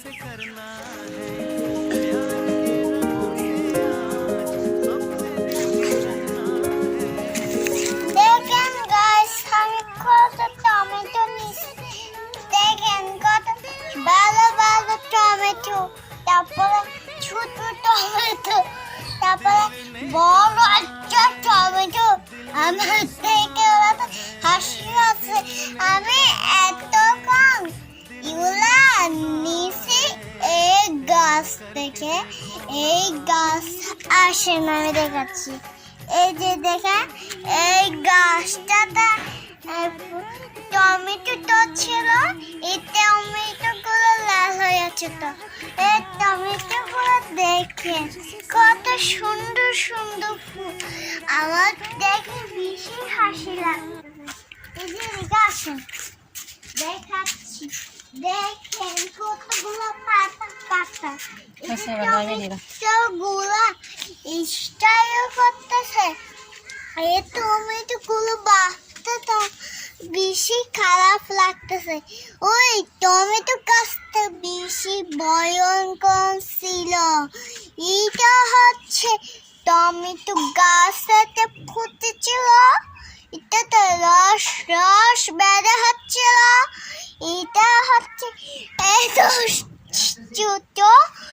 দেখেন গাইস, আমি কত টমেটো নিয়েছি। দেখেন কত ভালো ভালো টমেটো, তারপরে ছোট টমেটো, তারপরে বড় একটা টমেটো। আমার দেখে ওরা তো হাসি আছে। আমি এত কম এগুলা নিয়েছি এই গাছ থেকে। এই গাছ আসেন আমি দেখাচ্ছি। এই যে দেখেন, এই গাছটাতে টমেটো তো ছিল। এই টমেটো গুলো লাল হয়ে আছে। তো এই টমেটো গুলো দেখেন কত সুন্দর সুন্দর ফুল। আমার দেখে বেশি হাসি লাগছে। এই যে এদিকে আসেন, দেখাচ্ছি। দেখেন কতগুলো পাতা পাতা। গুলা স্টাইল করতেছে। এই টমেটো গুলো বাঁচতে তো বেশি খারাপ লাগতেছে। ওই টমেটো গাছটা বেশি ভয়ঙ্কর ছিল। এটা হচ্ছে টমেটো গাছটাতে ফুটেছিল। এটাতে রস রস বেড়ে হচ্ছিল। এটা হচ্ছে এত ছোট